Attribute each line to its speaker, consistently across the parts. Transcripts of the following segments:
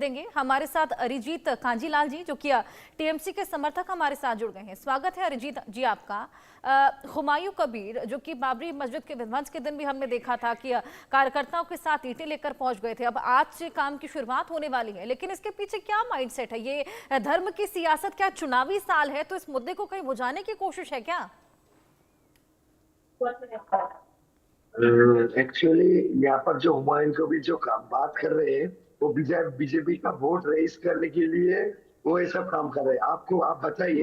Speaker 1: देंगे। हमारे साथ अरिजीत कांजीलाल जी जो कि टीएमसी के समर्थक हमारे साथ जुड़ गए हैं। स्वागत है अरिजीत जी आपका। हुमायूं कबीर जो कि बाबरी मस्जिद के विध्वंस के दिन भी हमने देखा था कि कार्यकर्ताओं के साथ ईंटें लेकर पहुंच गए थे। अब आज से काम की शुरुआत होने वाली है, लेकिन इसके पीछे क्या माइंडसेट है? ये धर्म की सियासत, क्या चुनावी साल है तो इस मुद्दे को कहीं बुझाने की कोशिश है क्या?
Speaker 2: एक्चुअली यहाँ पर जो हुमायूं कबीर जो बात कर रहे हैं वो बीजेपी का वोट रेस करने के लिए वो ये सब काम कर रहे हैं। आप बताइए,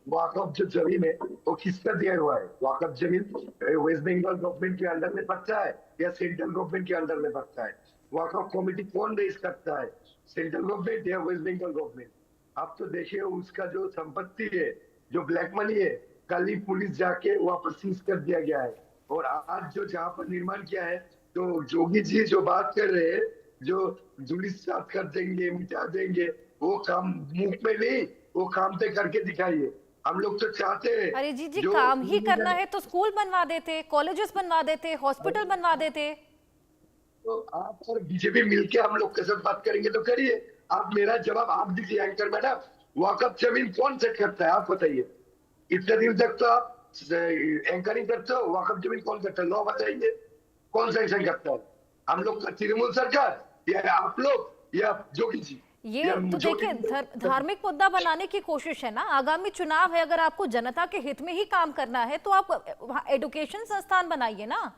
Speaker 2: वाकफ जो जमीन है वो किसका दिया हुआ है? वाकफ जमीन वेस्ट बंगाल गवर्नमेंट के अंडर में पड़ता है या सेंट्रल गवर्नमेंट के अंडर में पड़ता है? वाकफ कमेटी कौन रेस करता है, सेंट्रल गवर्नमेंट या वेस्ट बंगाल गवर्नमेंट? आप तो देखिए उसका जो संपत्ति है, जो ब्लैक मनी है, कल ही पुलिस जाके वापस सीज कर दिया गया है। और आज जो जहाँ पर निर्माण किया है, तो जोगी जी जो बात कर रहे हैं, जो जुलिस साफ कर देंगे, मिटा देंगे, वो काम मुंह में नहीं, वो काम पे करके दिखाइए। हम लोग तो चाहते हैं
Speaker 1: अरे जी काम ही करना है तो स्कूल बनवा देते, कॉलेजेस बनवा देते, हॉस्पिटल बनवा देते।
Speaker 2: तो आप और बीजेपी मिलके हम लोग के साथ बात करेंगे तो करिए। आप मेरा जवाब आप दीजिए एंकर मैडम, वाकफ जमीन कौन सेट करता है आप बताइए। इतने दिन तक तो आप एंकरिंग करते हो, वाकफ जमीन कौन करता है? लॉ बताइए, कौन सैंक्शन करता है? हम लोग का तृणमूल सरकार या आप लोग या जोगी जी?
Speaker 1: ये तो देखिए धार्मिक मुद्दा बनाने की कोशिश है ना। आगामी चुनाव है, अगर आपको जनता के हित में ही काम करना है तो आप एजुकेशन संस्थान बनाइए ना।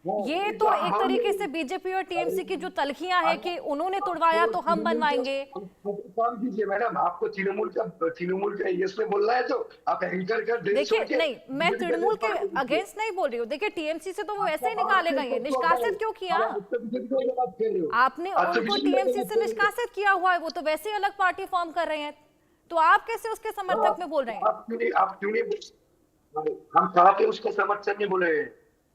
Speaker 1: ये तो एक तरीके से बीजेपी और टीएमसी की जो तलखियां है कि उन्होंने तोड़वाया तो हम बनवाएंगे।
Speaker 2: काम कीजिए मैडम, आपको तृणमूल का इसमें बोलना है तो आप एंकर कर
Speaker 1: देखिए नहीं, मैं तृणमूल के अगेंस्ट नहीं बोल रही हूँ। देखिए टीएमसी से तो वो वैसे ही निकालेगा, ये निष्कासित क्यों किया आपने उनको? टीएमसी से निष्कासित किया हुआ है, वो तो वैसे ही अलग पार्टी फॉर्म कर रहे हैं, तो आप कैसे उसके समर्थक में बोल रहे हैं?
Speaker 2: आप क्यों नहीं? हम कहाँ पे उसके समर्थन में बोले हैं?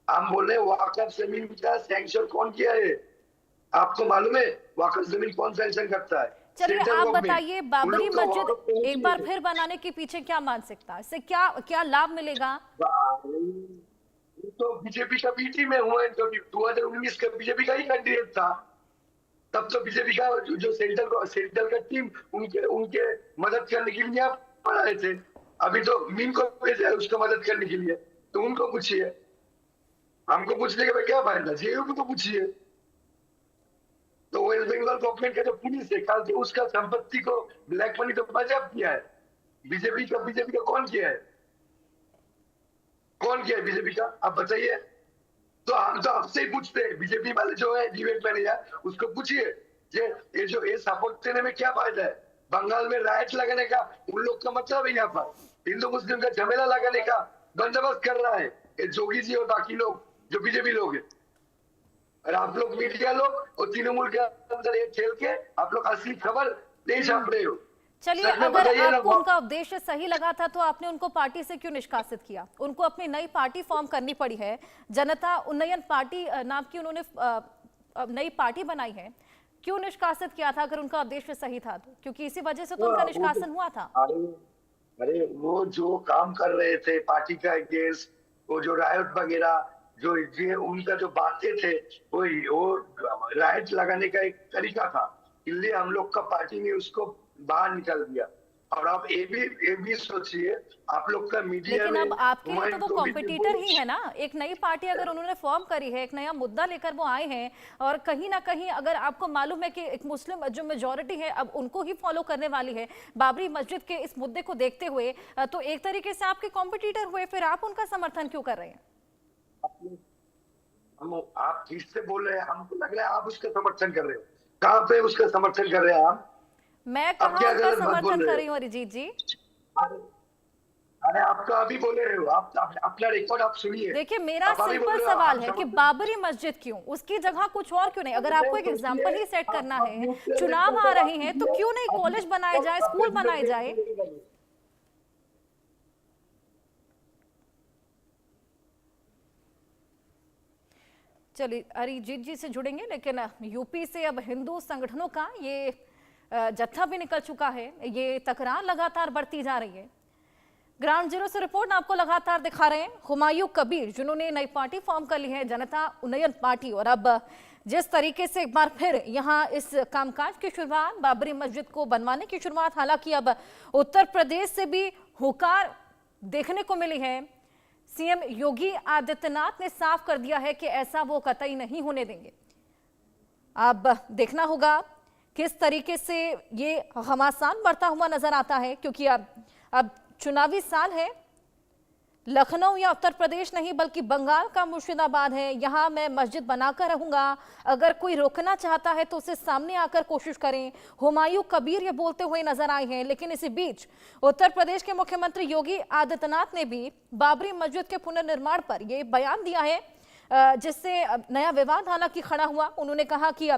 Speaker 2: हम बोल रहे हैं वाकफ जमीन का सैंक्शन कौन किया है? आपको मालूम है वाकफ जमीन कौन सैंक्शन करता है?
Speaker 1: चलिए आप बताइए, बाबरी मस्जिद एक बार फिर बनाने के पीछे क्या मानसिकता, इससे क्या क्या लाभ मिलेगा?
Speaker 2: तो बीजेपी का बी टीम है, हुआ 2019 का बीजेपी का ही कैंडिडेट था। तब तो बीजेपी का जो सेंट्रल का टीम उनके उनके मदद करने के लिए आप बनाए थे। अभी तो मीन को भेजा है उसको मदद करने के लिए, तो उनको पूछिए। हमको पूछने के क्या फायदा? जेयू को पूछिए। तो वेस्ट बंगाल गवर्नमेंट का जो पुलिस है, कल तो उसका संपत्ति को ब्लैक मनी तो बाजियाब किया है। बीजेपी का कौन किया है? कौन किया है बीजेपी का? आप बताइए। तो हम तो आपसे ही पूछते हैं, बीजेपी वाले जो है डिबेट मैनेजर, उसको पूछिए ये सपोर्ट देने में क्या फायदा है? बंगाल में राइट लगाने का उन लोग का मतलब है, यहाँ पर हिंदू मुस्लिम का झमेला लगाने का बंदोबस्त कर रहा है ये जोगी जी और बाकी लोग जो बीजेपी लोग हैं। और आप लोग मीडिया लोग और तृणमूल के अंदर ये खेल के आप लोग असली खबर नहीं छाप रहे हो।
Speaker 1: चलिए, अगर आपको उनका उद्देश्य सही लगा था तो आपने उनको पार्टी से क्यों निष्कासित किया? उनको अपनी नई पार्टी फॉर्म करनी पड़ी है, जनता उन्नयन पार्टी नाम की उन्होंने नई पार्टी बनाई है। क्यों निष्कासित किया था अगर उनका उद्देश्य सही था तो? क्योंकि इसी वजह से तो उनका निष्कासन हुआ था।
Speaker 2: अरे वो जो काम कर रहे थे पार्टी का अगेंस्ट, वो जो रायट वगैरह जो उनका जो बातें थे, वो राइट लगाने का एक तरीका था, इसलिए हम लोग का पार्टी ने उसको बाहर निकाल दिया। और आप ये भी सोचिए, आप लोग का मीडिया
Speaker 1: लेकिन अब आपके लिए तो वो कॉम्पिटिटर ही है ना। एक नई पार्टी अगर उन्होंने फॉर्म करी है, एक नया मुद्दा लेकर वो आए हैं, और कहीं ना कहीं अगर आपको मालूम है कि एक मुस्लिम जो मेजोरिटी है अब उनको ही फॉलो करने वाली है बाबरी मस्जिद के इस मुद्दे को देखते हुए, तो एक तरीके से आपके कॉम्पिटिटर हुए, फिर आप उनका समर्थन क्यों कर रहे हैं?
Speaker 2: आप ठीक से बोल रहे हैं, हमको लग रहा है आप उसका समर्थन कर रहे हो। कहाँ पे उसका समर्थन कर रहे हैं आप?
Speaker 1: मैं कहाँ उनका समर्थन कर रही हूँ अरिजीत जी?
Speaker 2: अरे आप तो अभी बोले रहे हो, आप अपना रिकॉर्ड आप सुनिए।
Speaker 1: देखिए मेरा सिंपल सवाल है कि बाबरी मस्जिद क्यों, उसकी जगह कुछ और क्यों नहीं? अगर आपको एक एग्जांपल ही सेट करना है, चुनाव आ रहे हैं, तो क्यों नहीं कॉलेज बनाए जाए, स्कूल बनाए जाए? चलिए अरिजीत जी से जुड़ेंगे, लेकिन यूपी से अब हिंदू संगठनों का ये जत्था भी निकल चुका है। ये तकरार लगातार बढ़ती जा रही है। ग्राउंड जीरो से रिपोर्ट आपको लगातार दिखा रहे हैं। हुमायूं कबीर जिन्होंने नई पार्टी फॉर्म कर ली है, जनता उन्नयन पार्टी, और अब जिस तरीके से एक बार फिर यहाँ इस कामकाज की शुरुआत, बाबरी मस्जिद को बनवाने की शुरुआत, हालांकि अब उत्तर प्रदेश से भी हुकार देखने को मिली है। सीएम योगी आदित्यनाथ ने साफ कर दिया है कि ऐसा वो कतई नहीं होने देंगे। अब देखना होगा किस तरीके से ये घमासान बढ़ता हुआ नजर आता है, क्योंकि अब चुनावी साल है। लखनऊ या उत्तर प्रदेश नहीं बल्कि बंगाल का मुर्शिदाबाद है। यहाँ मैं मस्जिद बनाकर रहूंगा, अगर कोई रोकना चाहता है तो उसे सामने आकर कोशिश करें। हुमायूं कबीर ये बोलते हुए नजर आए हैं। लेकिन इसी बीच उत्तर प्रदेश के मुख्यमंत्री योगी आदित्यनाथ ने भी बाबरी मस्जिद के पुनर्निर्माण पर ये बयान दिया है, जिससे नया विवाद हालांकि खड़ा हुआ। उन्होंने कहा कि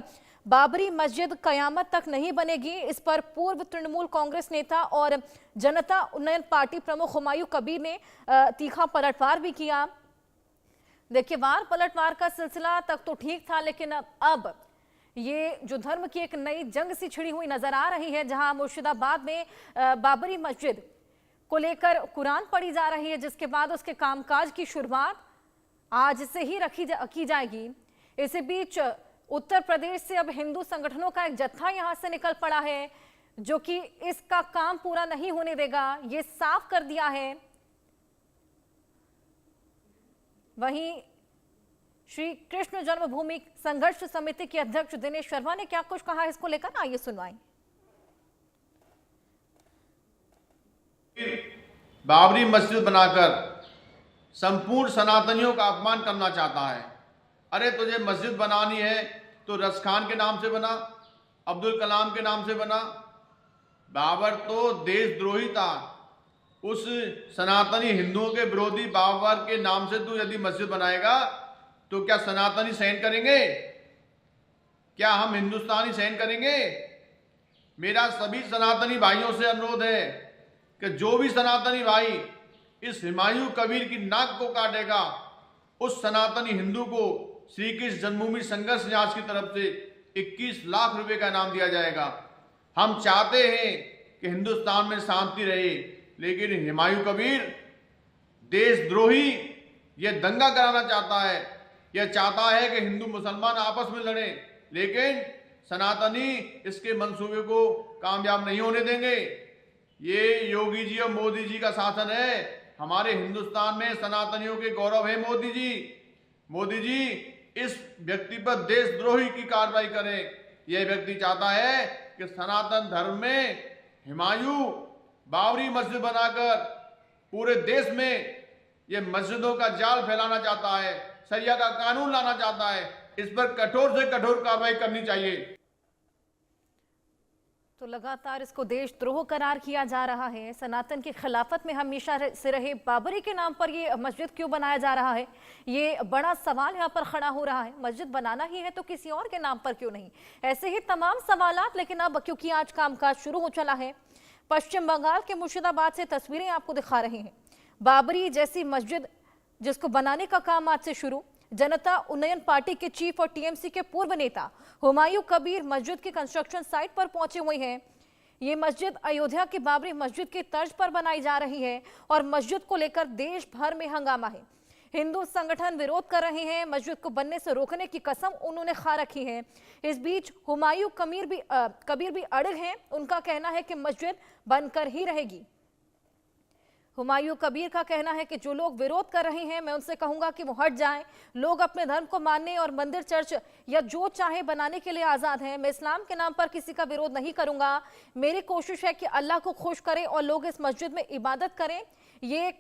Speaker 1: बाबरी मस्जिद कयामत तक नहीं बनेगी। इस पर पूर्व तृणमूल कांग्रेस नेता और जनता उन्नयन पार्टी प्रमुख हुमायूं कबीर ने तीखा पलटवार भी किया। देखिए, वार पलटवार का सिलसिला तक तो ठीक था, लेकिन अब ये जो धर्म की एक नई जंग सी छिड़ी हुई नजर आ रही है, जहां मुर्शिदाबाद में बाबरी मस्जिद को लेकर कुरान पढ़ी जा रही है, जिसके बाद उसके कामकाज की शुरुआत आज से ही की जाएगी। इसी बीच उत्तर प्रदेश से अब हिंदू संगठनों का एक जत्था यहां से निकल पड़ा है, जो कि इसका काम पूरा नहीं होने देगा, ये साफ कर दिया है। वहीं श्री कृष्ण जन्मभूमि संघर्ष समिति के अध्यक्ष दिनेश शर्मा ने क्या कुछ कहा इसको लेकर, आइए सुनवाएं।
Speaker 3: बाबरी मस्जिद बनाकर संपूर्ण सनातनियों का अपमान करना चाहता है। अरे तुझे मस्जिद बनानी है तो रस खान के नाम से बना, अब्दुल कलाम के नाम से बना। बाबर तो देशद्रोही था। उस सनातनी हिंदुओं के विरोधी बाबर के नाम से तू यदि मस्जिद बनाएगा तो क्या सनातनी सहन करेंगे? क्या हम हिंदुस्तानी सहन करेंगे? मेरा सभी सनातनी भाइयों से अनुरोध है कि जो भी सनातनी भाई इस हुमायूं कबीर की नाक को काटेगा, उस सनातनी हिंदू को श्री कृष्ण जन्मभूमि संघर्ष न्यास की तरफ से 21 लाख रुपए का इनाम दिया जाएगा। हम चाहते हैं कि हिंदुस्तान में शांति रहे, लेकिन हुमायूं कबीर देशद्रोही यह दंगा कराना चाहता है। यह चाहता है कि हिंदू मुसलमान आपस में लड़े, लेकिन सनातनी इसके मंसूबे को कामयाब नहीं होने देंगे। ये योगी जी और मोदी जी का शासन है। हमारे हिंदुस्तान में सनातनियों के गौरव है। मोदी जी इस व्यक्ति पर देशद्रोही की कार्रवाई करें। यह व्यक्ति चाहता है कि सनातन धर्म में हुमायूं बाबरी मस्जिद बनाकर पूरे देश में यह मस्जिदों का जाल फैलाना चाहता है, शरिया का कानून लाना चाहता है। इस पर कठोर से कठोर कार्रवाई करनी चाहिए।
Speaker 1: तो लगातार इसको देशद्रोह करार किया जा रहा है। सनातन की खिलाफत में हमेशा से रहे बाबरी के नाम पर ये मस्जिद क्यों बनाया जा रहा है, ये बड़ा सवाल यहाँ पर खड़ा हो रहा है। मस्जिद बनाना ही है तो किसी और के नाम पर क्यों नहीं, ऐसे ही तमाम सवालात। लेकिन अब क्योंकि आज कामकाज शुरू हो चला है, पश्चिम बंगाल के मुर्शिदाबाद से तस्वीरें आपको दिखा रहे हैं। बाबरी जैसी मस्जिद जिसको बनाने का काम आज से शुरू। जनता उन्नयन पार्टी के चीफ और टीएमसी के पूर्व नेता हुमायूं कबीर मस्जिद की कंस्ट्रक्शन साइट पर पहुंचे हुए हैं। ये मस्जिद अयोध्या की बाबरी मस्जिद की तर्ज पर बनाई जा रही है और मस्जिद को लेकर देश भर में हंगामा है। हिंदू संगठन विरोध कर रहे हैं। मस्जिद को बनने से रोकने की कसम उन्होंने खा रखी है। इस बीच हुमायूं कबीर भी अड़ग हैं। उनका कहना है कि मस्जिद बनकर ही रहेगी। हुमायूं कबीर का कहना है कि जो लोग विरोध कर रहे हैं, मैं उनसे कहूंगा कि वो हट जाएं। लोग अपने धर्म को मानने और मंदिर चर्च या जो चाहे बनाने के लिए आजाद हैं। मैं इस्लाम के नाम पर किसी का विरोध नहीं करूंगा। मेरी कोशिश है कि अल्लाह को खुश करें और लोग इस मस्जिद में इबादत करें। ये